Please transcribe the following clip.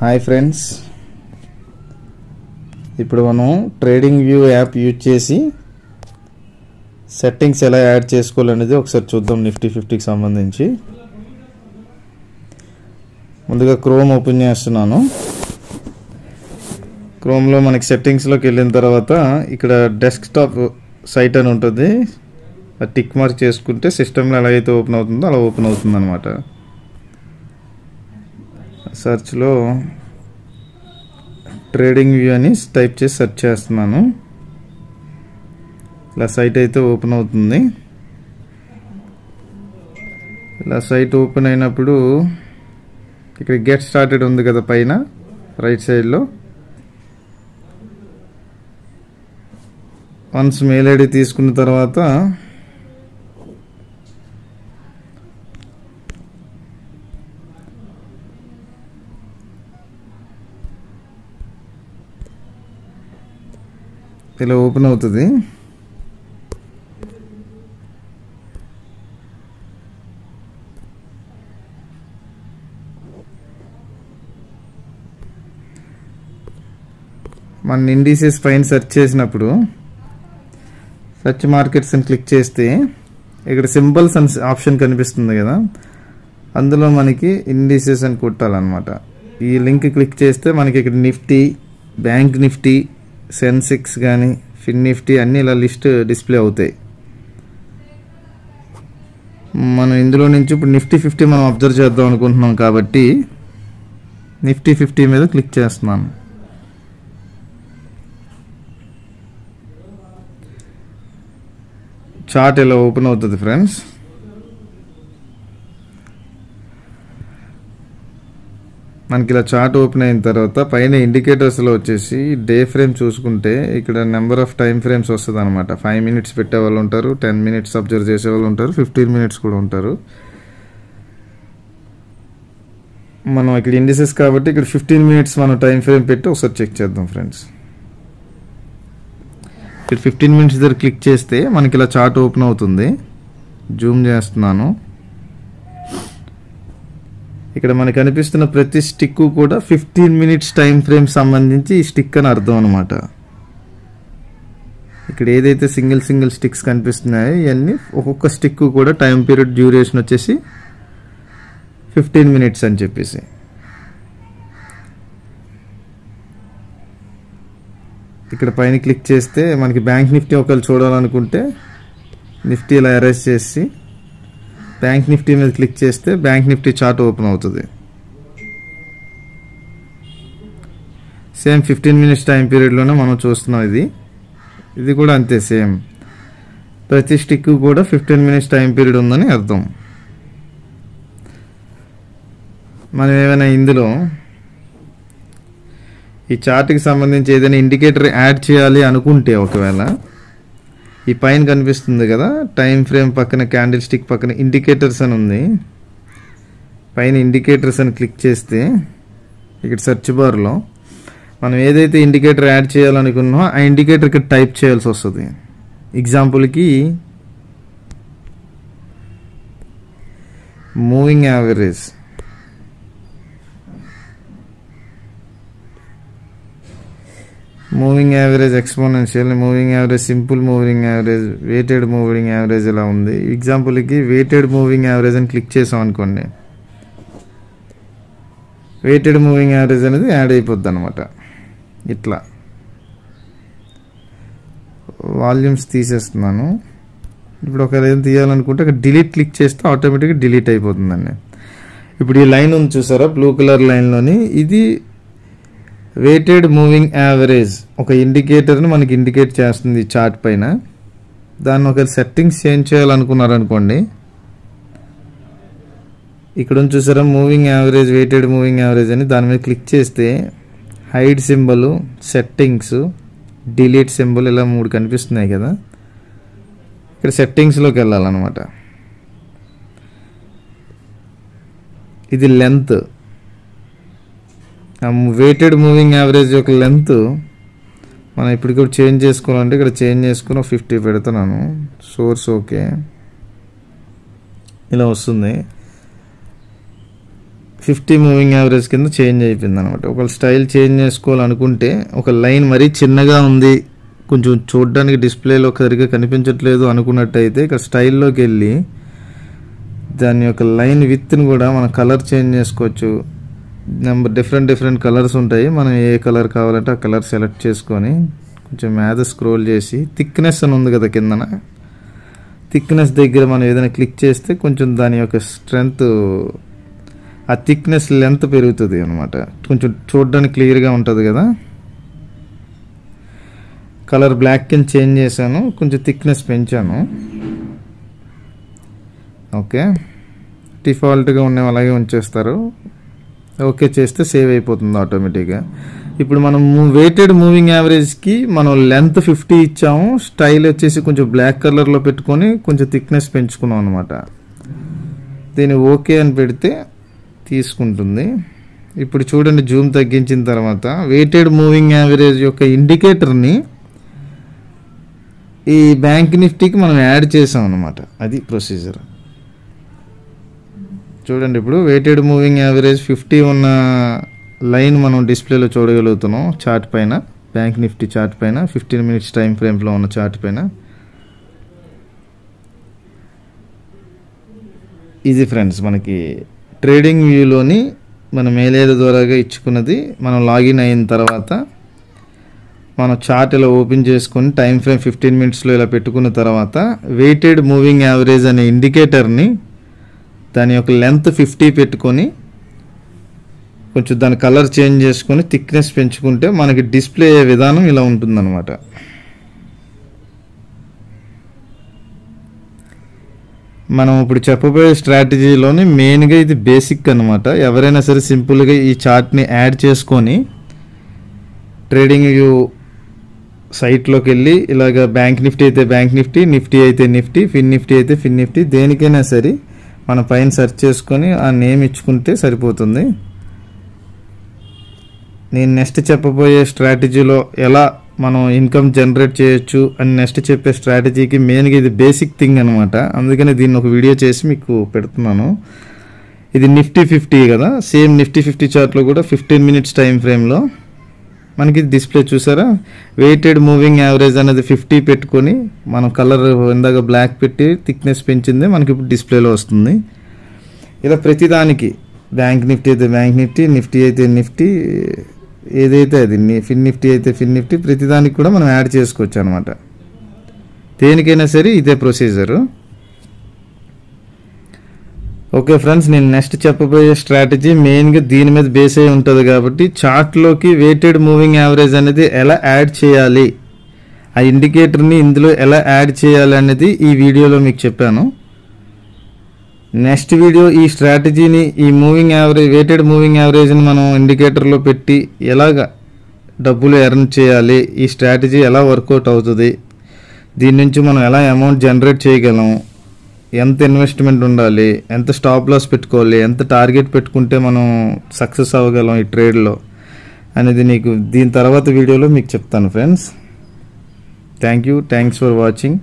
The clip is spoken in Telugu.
హాయ్ ఫ్రెండ్స్, ఇప్పుడు మనం ట్రేడింగ్ వ్యూ యాప్ యూజ్ చేసి సెట్టింగ్స్ ఎలా యాడ్ చేసుకోవాలనేది ఒకసారి చూద్దాం. నిఫ్టీ 50కి సంబంధించి ముందుగా క్రోమ్ ఓపెన్ చేస్తున్నాను. క్రోమ్లో మనకి సెట్టింగ్స్లోకి వెళ్ళిన తర్వాత ఇక్కడ డెస్క్టాప్ సైట్ అని ఉంటుంది. అది టిక్ మార్క్ చేసుకుంటే సిస్టంలో ఎలాగైతే ఓపెన్ అవుతుందో అలా ఓపెన్ అవుతుంది అనమాట. సర్చ్లో ట్రేడింగ్ వ్యూ అని టైప్ చేసి సెర్చ్ చేస్తున్నాను. ఇలా సైట్ అయితే ఓపెన్ అవుతుంది. ఇలా సైట్ ఓపెన్ అయినప్పుడు ఇక్కడ గెట్ స్టార్టెడ్ ఉంది కదా పైన రైట్ సైడ్లో. వన్స్ మెయిల్ ఐడి తీసుకున్న తర్వాత ఇలా ఓపెన్ అవుతుంది. మన ఇండిసెస్ పైన సెర్చ్ చేసినప్పుడు సెర్చ్ మార్కెట్స్ అని క్లిక్ చేస్తే ఇక్కడ సింబల్స్ అని ఆప్షన్ కనిపిస్తుంది కదా, అందులో మనకి ఇండిసెస్ అని కొట్టాలన్నమాట. ఈ లింక్ క్లిక్ చేస్తే మనకి ఇక్కడ నిఫ్టీ, బ్యాంక్ నిఫ్టీ, సెన్సెక్స్ కానీ ఫిన్ నిఫ్టీ అన్నీ ఇలా లిస్ట్ డిస్ప్లే అవుతాయి. మనం ఇందులో నుంచి ఇప్పుడు నిఫ్టీ 50 మనం అబ్జర్వ్ చేద్దాం అనుకుంటున్నాం కాబట్టి నిఫ్టీ 50 మీద క్లిక్ చేస్తున్నాను. చార్ట్ ఇలా ఓపెన్ అవుతుంది ఫ్రెండ్స్. మనకి ఇలా చార్ట్ ఓపెన్ అయిన తర్వాత పైన ఇండికేటర్స్లో వచ్చేసి డే ఫ్రేమ్ చూసుకుంటే ఇక్కడ నెంబర్ ఆఫ్ టైం ఫ్రేమ్స్ వస్తుంది అనమాట. 5 minutes పెట్టే వాళ్ళు ఉంటారు, 10 minutes అబ్జర్వ్ చేసే వాళ్ళు ఉంటారు, 15 minutes కూడా ఉంటారు. మనం ఇక్కడ ఇండిసెస్ కాబట్టి ఇక్కడ 15 minutes మనం టైం ఫ్రేమ్ పెట్టి ఒకసారి చెక్ చేద్దాం ఫ్రెండ్స్. ఇక్కడ 15 minutes దగ్గర క్లిక్ చేస్తే మనకి ఇలా చార్ట్ ఓపెన్ అవుతుంది. జూమ్ చేస్తున్నాను. ఇక్కడ మనకు కనిపిస్తున్న ప్రతి స్టిక్ కూడా 15 minutes టైం ఫ్రేమ్ సంబంధించి ఈ స్టిక్ అని అర్థం అనమాట. ఇక్కడ ఏదైతే సింగిల్ స్టిక్స్ కనిపిస్తున్నాయో ఇవన్నీ ఒక్కొక్క స్టిక్ కూడా టైం పీరియడ్ డ్యూరేషన్ వచ్చేసి 15 minutes అని చెప్పేసి. ఇక్కడ పైన క్లిక్ చేస్తే మనకి బ్యాంక్ నిఫ్టీ ఒకవేళ చూడాలనుకుంటే నిఫ్టీ ఇలా ఎరేజ్ చేసి బ్యాంక్ నిఫ్టీ మీద క్లిక్ చేస్తే బ్యాంక్ నిఫ్టీ చార్ట్ ఓపెన్ అవుతుంది. సేమ్ 15 minutes టైం పీరియడ్లోనే మనం చూస్తున్నాం. ఇది కూడా అంతే సేమ్. ప్రతి స్టిక్ కూడా 15 minutes టైం పీరియడ్ ఉందని అర్థం. మనం ఏమైనా ఇందులో ఈ చార్ట్కి సంబంధించి ఏదైనా ఇండికేటర్ యాడ్ చేయాలి అనుకుంటే ఒకవేళ ఈ పైన కనిపిస్తుంది కదా టైం ఫ్రేమ్ పక్కన క్యాండిల్ స్టిక్ పక్కన ఇండికేటర్స్ అని ఉంది. పైన ఇండికేటర్స్ అని క్లిక్ చేస్తే ఇక్కడ సెర్చ్ బార్లో మనం ఏదైతే ఇండికేటర్ యాడ్ చేయాలనుకున్నామో ఆ ఇండికేటర్కి టైప్ చేయాల్సి వస్తుంది. ఎగ్జాంపుల్కి moving average, moving average exponential, moving average simple, moving average, weighted moving average ఇలా ఉంది. ఎగ్జాంపుల్కి వెయిటెడ్ మూవింగ్ యావరేజ్ అని క్లిక్ చేసాం అనుకోండి, వెయిటెడ్ మూవింగ్ యావరేజ్ అనేది యాడ్ అయిపోద్ది అనమాట. ఇట్లా వాల్యూమ్స్ తీసేస్తున్నాను. ఇప్పుడు ఒకవేళ ఏం తీయాలనుకుంటే అక్కడ డిలీట్ క్లిక్ చేస్తే ఆటోమేటిక్గా డిలీట్ అయిపోతుందండి. ఇప్పుడు ఈ లైన్ ఉంది చూసారా బ్లూ కలర్ లైన్లోని, ఇది వెయిటెడ్ మూవింగ్ యావరేజ్ ఒక ఇండికేటర్ని మనకి ఇండికేట్ చేస్తుంది చార్ట్ పైన. దాన్ని ఒకవేళ సెట్టింగ్స్ చేంజ్ చేయాలనుకున్నారనుకోండి, ఇక్కడ చూసారా moving average, weighted moving average అని దాని మీద క్లిక్ చేస్తే hide symbol, settings, delete symbol ఇలా 3 కనిపిస్తున్నాయి కదా. ఇక్కడ సెట్టింగ్స్లోకి వెళ్ళాలన్నమాట. ఇది లెంత్, వెయిటెడ్ మూవింగ్ యావరేజ్ యొక్క లెంత్ మనం ఇప్పటికప్పుడు చేంజ్ చేసుకోవాలంటే ఇక్కడ చేంజ్ చేసుకుని 50 పెడుతున్నాను. Source okay. ఇలా వస్తుంది. 50 మూవింగ్ యావరేజ్ కింద చేంజ్ అయిపోయింది అనమాట. ఒకవేళ స్టైల్ చేంజ్ చేసుకోవాలనుకుంటే, ఒక లైన్ మరీ చిన్నగా ఉంది, కొంచెం చూడడానికి డిస్ప్లేలో సరిగ్గా కనిపించట్లేదు అనుకున్నట్టయితే ఇక్కడ స్టైల్లోకి వెళ్ళి దాని యొక్క లైన్ విత్ని కూడా మనం కలర్ చేంజ్ చేసుకోవచ్చు. డిఫరెంట్ కలర్స్ ఉంటాయి. మనం ఏ కలర్ కావాలంటే ఆ కలర్ సెలెక్ట్ చేసుకొని కొంచెం మీద స్క్రోల్ చేసి థిక్నెస్ అని ఉంది కదా కిందన, థిక్నెస్ దగ్గర మనం ఏదైనా క్లిక్ చేస్తే కొంచెం దాని యొక్క స్ట్రెంగ్త్, ఆ థిక్నెస్ లెంత్ పెరుగుతుంది అనమాట. కొంచెం చూడడానికి క్లియర్గా ఉంటుంది కదా. కలర్ బ్లాక్ కింద చేంజ్ చేశాను, కొంచెం థిక్నెస్ పెంచాను. ఓకే, డిఫాల్ట్గా ఉన్నవి అలాగే ఉంచేస్తారు. ఓకే చేస్తే సేవ్ అయిపోతుంది ఆటోమేటిక్గా. ఇప్పుడు మనం వెయిటెడ్ మూవింగ్ యావరేజ్కి మనం లెంత్ 50 ఇచ్చాము, స్టైల్ వచ్చేసి కొంచెం బ్లాక్ కలర్లో పెట్టుకొని కొంచెం థిక్నెస్ పెంచుకున్నాం అనమాట. దీన్ని ఓకే అని పెడితే తీసుకుంటుంది. ఇప్పుడు చూడండి, జూమ్ తగ్గించిన తర్వాత వెయిటెడ్ మూవింగ్ యావరేజ్ యొక్క ఇండికేటర్ని ఈ బ్యాంక్ నిఫ్టీకి మనం యాడ్ చేసాం అనమాట. అది ప్రొసీజర్. చూడండి, ఇప్పుడు వెయిటెడ్ మూవింగ్ యావరేజ్ 50 ఉన్న లైన్ మనం డిస్ప్లేలో చూడగలుగుతున్నాం చార్ట్ పైన, బ్యాంక్ నిఫ్టీ చార్ట్ పైన, 15 మినిట్స్ టైం ఫ్రేమ్లో ఉన్న చార్ట్ పైన. ఇది ఫ్రెండ్స్ మనకి ట్రేడింగ్ వ్యూలోని మనం మెయిల్ ద్వారాగా ఇచ్చుకున్నది. మనం లాగిన్ అయిన తర్వాత మనం చార్ట్ ఇలా ఓపెన్ చేసుకొని టైం ఫ్రేమ్ 15 మినిట్స్లో ఇలా పెట్టుకున్న తర్వాత వెయిటెడ్ మూవింగ్ యావరేజ్ అనే ఇండికేటర్ని దాని యొక్క లెంత్ 50 పెట్టుకొని కొంచెం దాని కలర్ చేంజ్ చేసుకొని థిక్నెస్ పెంచుకుంటే మనకి డిస్ప్లే అయ్యే విధానం ఇలా ఉంటుందన్నమాట. మనం ఇప్పుడు చెప్పబోయే స్ట్రాటజీలోని మెయిన్గా ఇది బేసిక్ అనమాట. ఎవరైనా సరే సింపుల్గా ఈ చార్ట్ని యాడ్ చేసుకొని ట్రేడింగ్ వ్యూ సైట్లోకి వెళ్ళి ఇలాగ బ్యాంక్ నిఫ్టీ అయితే బ్యాంక్ నిఫ్టీ, నిఫ్టీ అయితే నిఫ్టీ, ఫిన్ నిఫ్టీ అయితే ఫిన్ నిఫ్టీ, దేనికైనా సరే మన పైన సెర్చ్ చేసుకొని ఆ నేమ్ ఇచ్చుకుంటే సరిపోతుంది. నేను నెక్స్ట్ చెప్పబోయే స్ట్రాటజీలో ఎలా మనం ఇన్కమ్ జనరేట్ చేయొచ్చు అని నెక్స్ట్ చెప్పే స్ట్రాటజీకి మెయిన్గా ఇది బేసిక్ థింగ్ అనమాట. అందుకని దీన్ని ఒక వీడియో చేసి మీకు పెడుతున్నాను. ఇది నిఫ్టీ 50 కదా, సేమ్ నిఫ్టీ 50 చార్ట్లో కూడా 15 మినిట్స్ టైం ఫ్రేమ్లో మనకి డిస్ప్లే చూసారా, వెయిటెడ్ మూవింగ్ యావరేజ్ అనేది 50 పెట్టుకొని మనం కలర్ ఇందాక బ్లాక్ పెట్టి థిక్నెస్ పెంచింది మనకి ఇప్పుడు డిస్ప్లేలో వస్తుంది. ఇలా ప్రతిదానికి బ్యాంక్ నిఫ్టీ అయితే బ్యాంక్ నిఫ్టీ, నిఫ్టీ అయితే నిఫ్టీ, ఏదైతే అది ఫిన్ నిఫ్టీ అయితే ఫిన్ నిఫ్టీ, ప్రతిదానికి కూడా మనం యాడ్ చేసుకోవచ్చు అనమాట. దేనికైనా సరే ఇదే ప్రొసీజరు. ఓకే ఫ్రెండ్స్, నేను నెక్స్ట్ చెప్పబోయే స్ట్రాటజీ మెయిన్గా దీని మీద బేస్ అయి ఉంటుంది కాబట్టి చార్ట్లోకి వెయిటెడ్ మూవింగ్ యావరేజ్ అనేది ఎలా యాడ్ చేయాలి, ఆ ఇండికేటర్ని ఇందులో ఎలా యాడ్ చేయాలి అనేది ఈ వీడియోలో మీకు చెప్పాను. నెక్స్ట్ వీడియో ఈ స్ట్రాటజీని, ఈ మూవింగ్ యావరేజ్ వెయిటెడ్ మూవింగ్ యావరేజ్ని మనం ఇండికేటర్లో పెట్టి ఎలాగ డబ్బులు ఎర్న్ చేయాలి, ఈ స్ట్రాటజీ ఎలా వర్కౌట్ అవుతుంది, దీని నుంచి మనం ఎలా అమౌంట్ జనరేట్ చేయగలం, ఎంత ఇన్వెస్ట్మెంట్ ఉండాలి, ఎంత స్టాప్ లాస్ పెట్టుకోవాలి, ఎంత టార్గెట్ పెట్టుకుంటే మనం సక్సెస్ అవ్వగలం ఈ ట్రేడ్లో అనేది నీకు దీని తర్వాత వీడియోలో మీకు చెప్తాను ఫ్రెండ్స్. Thanks for watching.